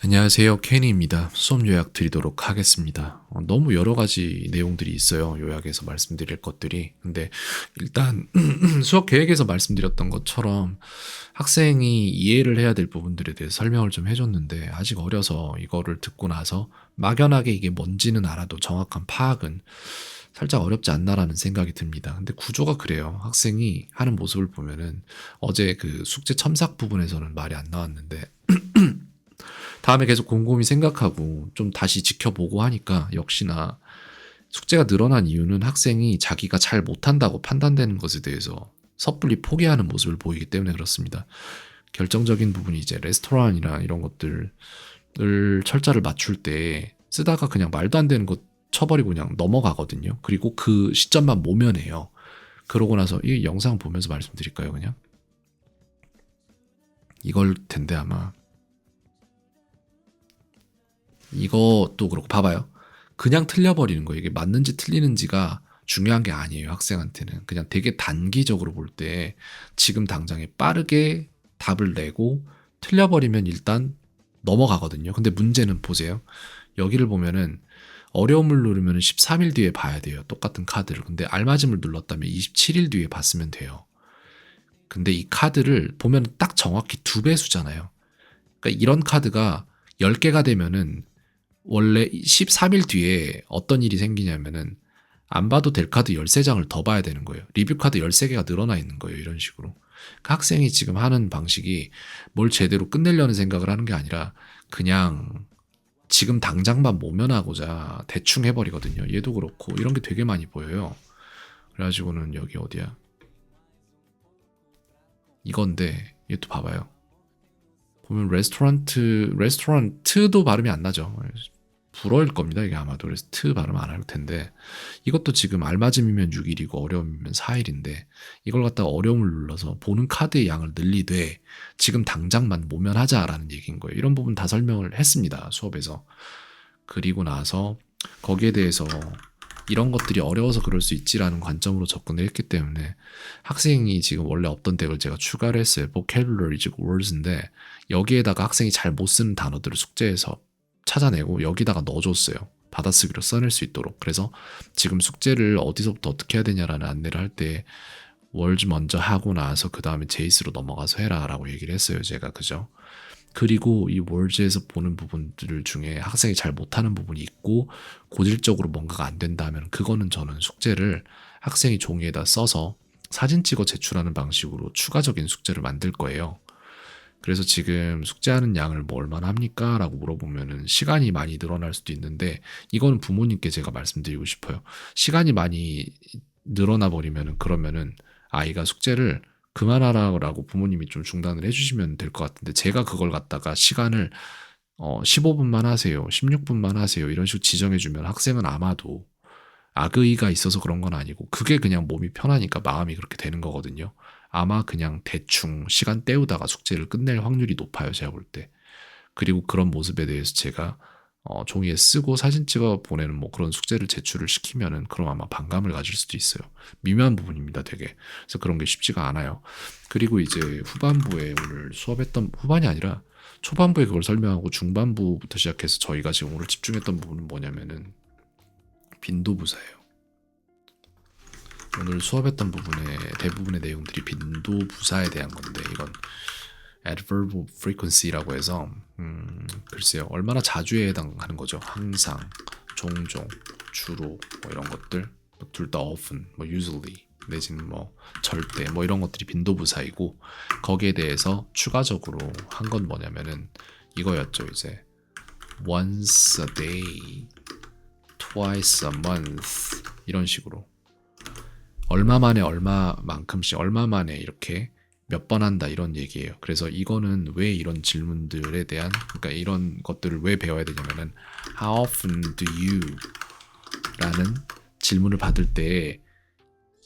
안녕하세요. 케니입니다. 수업 요약 드리도록 하겠습니다. 너무 여러 가지 내용들이 있어요. 요약해서 말씀드릴 것들이. 근데 일단 수업 계획에서 말씀드렸던 것처럼 학생이 이해를 해야 될 부분들에 대해서 설명을 좀 해줬는데 아직 어려서 이거를 듣고 나서 막연하게 이게 뭔지는 알아도 정확한 파악은 살짝 어렵지 않나라는 생각이 듭니다. 근데 구조가 그래요. 학생이 하는 모습을 보면은 어제 그 숙제 첨삭 부분에서는 말이 안 나왔는데 다음에 계속 곰곰이 생각하고 좀 다시 지켜보고 하니까 역시나 숙제가 늘어난 이유는 학생이 자기가 잘 못한다고 판단되는 것에 대해서 섣불리 포기하는 모습을 보이기 때문에 그렇습니다. 결정적인 부분이 이제 레스토랑이나 이런 것들을 철자를 맞출 때 쓰다가 그냥 말도 안 되는 것 쳐버리고 그냥 넘어가거든요. 그리고 그 시점만 모면해요. 그러고 나서 이 영상 보면서 말씀드릴까요, 그냥? 이걸 텐데 아마 이것도 그렇고 봐봐요. 그냥 틀려버리는 거예요. 이게 맞는지 틀리는지가 중요한 게 아니에요. 학생한테는. 그냥 되게 단기적으로 볼 때 지금 당장에 빠르게 답을 내고 틀려버리면 일단 넘어가거든요. 근데 문제는 보세요. 여기를 보면은 어려움을 누르면 13일 뒤에 봐야 돼요. 똑같은 카드를. 근데 알맞음을 눌렀다면 27일 뒤에 봤으면 돼요. 근데 이 카드를 보면 딱 정확히 두 배수잖아요. 그러니까 이런 카드가 10개가 되면은 원래 13일 뒤에 어떤 일이 생기냐면은 안 봐도 될 카드 13장을 더 봐야 되는 거예요. 리뷰 카드 13개가 늘어나 있는 거예요. 이런 식으로. 그 학생이 지금 하는 방식이 뭘 제대로 끝내려는 생각을 하는 게 아니라 그냥 지금 당장만 모면하고자 대충 해버리거든요. 얘도 그렇고 이런 게 되게 많이 보여요. 그래가지고는 여기 어디야? 이건데 얘도 봐봐요. 보면 레스토랑트도 발음이 안 나죠. 불어일 겁니다. 이게 아마도 그래서 트 발음 안 할 텐데 이것도 지금 알맞음이면 6일이고 어려움이면 4일인데 이걸 갖다가 어려움을 눌러서 보는 카드의 양을 늘리되 지금 당장만 모면하자라는 얘기인 거예요. 이런 부분 다 설명을 했습니다. 수업에서. 그리고 나서 거기에 대해서 이런 것들이 어려워서 그럴 수 있지라는 관점으로 접근을 했기 때문에 학생이 지금 원래 없던 덱을 제가 추가를 했어요. vocabularies, words인데 여기에다가 학생이 잘 못 쓰는 단어들을 숙제에서 찾아내고 여기다가 넣어줬어요. 받아쓰기로 써낼 수 있도록. 그래서 지금 숙제를 어디서부터 어떻게 해야 되냐라는 안내를 할 때 월즈 먼저 하고 나서 그 다음에 제이스로 넘어가서 해라라고 얘기를 했어요. 제가 그죠? 그리고 이 월즈에서 보는 부분들 중에 학생이 잘 못하는 부분이 있고 고질적으로 뭔가가 안 된다 하면 그거는 저는 숙제를 학생이 종이에다 써서 사진 찍어 제출하는 방식으로 추가적인 숙제를 만들 거예요. 그래서 지금 숙제하는 양을 뭐 얼마나 합니까? 라고 물어보면은 시간이 많이 늘어날 수도 있는데 이거는 부모님께 제가 말씀드리고 싶어요. 시간이 많이 늘어나 버리면은 그러면은 아이가 숙제를 그만하라고 부모님이 좀 중단을 해주시면 될 것 같은데 제가 그걸 갖다가 시간을 15분만 하세요. 16분만 하세요. 이런 식으로 지정해주면 학생은 아마도 악의가 있어서 그런 건 아니고 그게 그냥 몸이 편하니까 마음이 그렇게 되는 거거든요. 아마 그냥 대충 시간 때우다가 숙제를 끝낼 확률이 높아요. 제가 볼 때. 그리고 그런 모습에 대해서 제가 종이에 쓰고 사진 찍어 보내는 뭐 그런 숙제를 제출을 시키면은 그럼 아마 반감을 가질 수도 있어요. 미묘한 부분입니다, 되게. 그래서 그런 게 쉽지가 않아요. 그리고 이제 후반부에 오늘 수업했던 후반이 아니라 초반부에 그걸 설명하고 중반부부터 시작해서 저희가 지금 오늘 집중했던 부분은 뭐냐면은 빈도부사예요. 오늘 수업했던 부분의 대부분의 내용들이 빈도부사에 대한 건데 이건 adverb of frequency라고 해서 글쎄요 얼마나 자주에 해당하는 거죠. 항상, 종종, 주로 뭐 이런 것들 둘 다 often, 뭐 usually 내지는 뭐 절대 뭐 이런 것들이 빈도부사이고 거기에 대해서 추가적으로 한 건 뭐냐면은 이거였죠. 이제 once a day, twice a month 이런 식으로 얼마 만에 얼마만큼씩 얼마 만에 이렇게 몇 번 한다 이런 얘기예요. 그래서 이거는 왜 이런 질문들에 대한 그러니까 이런 것들을 왜 배워야 되냐면은 How often do you? 라는 질문을 받을 때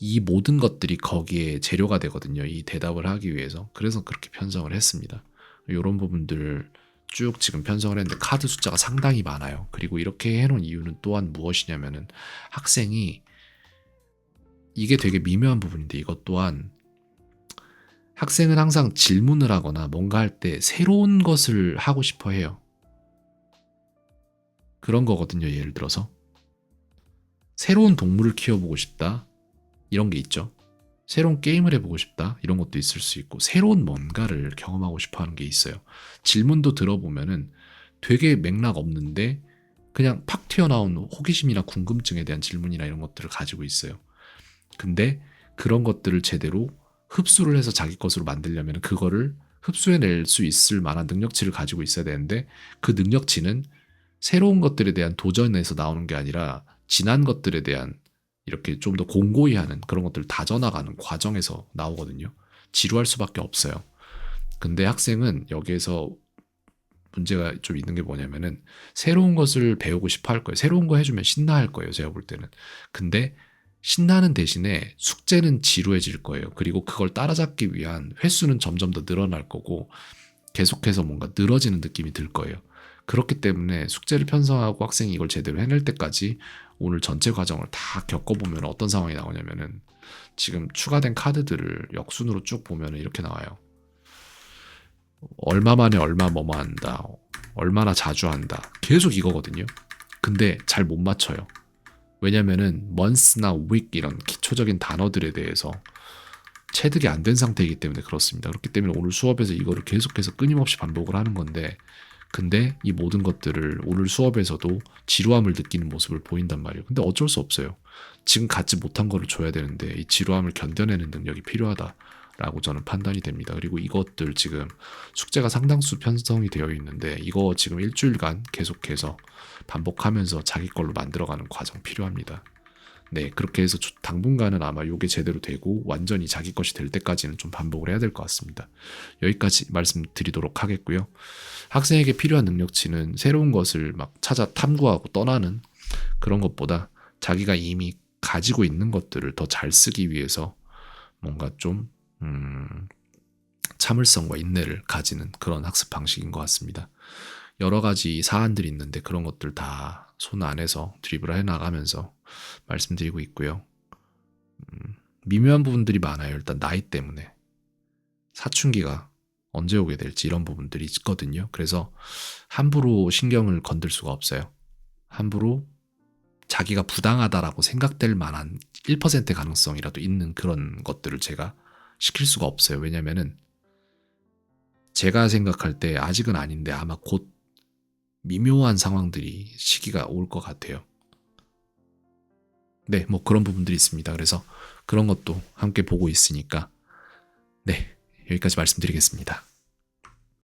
이 모든 것들이 거기에 재료가 되거든요. 이 대답을 하기 위해서. 그래서 그렇게 편성을 했습니다. 이런 부분들을 쭉 지금 편성을 했는데 카드 숫자가 상당히 많아요. 그리고 이렇게 해놓은 이유는 또한 무엇이냐면은 학생이 이게 되게 미묘한 부분인데 이것 또한 학생은 항상 질문을 하거나 뭔가 할 때 새로운 것을 하고 싶어 해요. 그런 거거든요. 예를 들어서 새로운 동물을 키워보고 싶다 이런 게 있죠. 새로운 게임을 해보고 싶다 이런 것도 있을 수 있고 새로운 뭔가를 경험하고 싶어하는 게 있어요. 질문도 들어보면은 되게 맥락 없는데 그냥 팍 튀어나온 호기심이나 궁금증에 대한 질문이나 이런 것들을 가지고 있어요. 근데 그런 것들을 제대로 흡수를 해서 자기 것으로 만들려면 그거를 흡수해낼 수 있을 만한 능력치를 가지고 있어야 되는데 그 능력치는 새로운 것들에 대한 도전에서 나오는 게 아니라 지난 것들에 대한 이렇게 좀 더 공고히 하는 그런 것들을 다져나가는 과정에서 나오거든요. 지루할 수밖에 없어요. 근데 학생은 여기에서 문제가 좀 있는 게 뭐냐면은 새로운 것을 배우고 싶어 할 거예요. 새로운 거 해주면 신나할 거예요. 제가 볼 때는. 근데 신나는 대신에 숙제는 지루해질 거예요. 그리고 그걸 따라잡기 위한 횟수는 점점 더 늘어날 거고 계속해서 뭔가 늘어지는 느낌이 들 거예요. 그렇기 때문에 숙제를 편성하고 학생이 이걸 제대로 해낼 때까지 오늘 전체 과정을 다 겪어보면 어떤 상황이 나오냐면은 지금 추가된 카드들을 역순으로 쭉 보면 이렇게 나와요. 얼마 만에 얼마 뭐뭐 한다. 얼마나 자주 한다. 계속 이거거든요. 근데 잘 못 맞춰요. 왜냐면은 month나 week 이런 기초적인 단어들에 대해서 체득이 안 된 상태이기 때문에 그렇습니다. 그렇기 때문에 오늘 수업에서 이거를 계속해서 끊임없이 반복을 하는 건데 근데 이 모든 것들을 오늘 수업에서도 지루함을 느끼는 모습을 보인단 말이에요. 근데 어쩔 수 없어요. 지금 갖지 못한 거를 줘야 되는데 이 지루함을 견뎌내는 능력이 필요하다라고 저는 판단이 됩니다. 그리고 이것들 지금 숙제가 상당수 편성이 되어 있는데 이거 지금 일주일간 계속해서 반복하면서 자기 걸로 만들어가는 과정 필요합니다. 네, 그렇게 해서 당분간은 아마 이게 제대로 되고 완전히 자기 것이 될 때까지는 좀 반복을 해야 될 것 같습니다. 여기까지 말씀드리도록 하겠고요. 학생에게 필요한 능력치는 새로운 것을 막 찾아 탐구하고 떠나는 그런 것보다 자기가 이미 가지고 있는 것들을 더 잘 쓰기 위해서 뭔가 좀 참을성과 인내를 가지는 그런 학습 방식인 것 같습니다. 여러 가지 사안들이 있는데 그런 것들 다 손 안에서 드리블을 해나가면서 말씀드리고 있고요. 미묘한 부분들이 많아요. 일단 나이 때문에. 사춘기가 언제 오게 될지 이런 부분들이 있거든요. 그래서 함부로 신경을 건들 수가 없어요. 함부로 자기가 부당하다라고 생각될 만한 1%의 가능성이라도 있는 그런 것들을 제가 시킬 수가 없어요. 왜냐면은 제가 생각할 때 아직은 아닌데 아마 곧 미묘한 상황들이 시기가 올 것 같아요. 네, 뭐 그런 부분들이 있습니다. 그래서 그런 것도 함께 보고 있으니까 네, 여기까지 말씀드리겠습니다.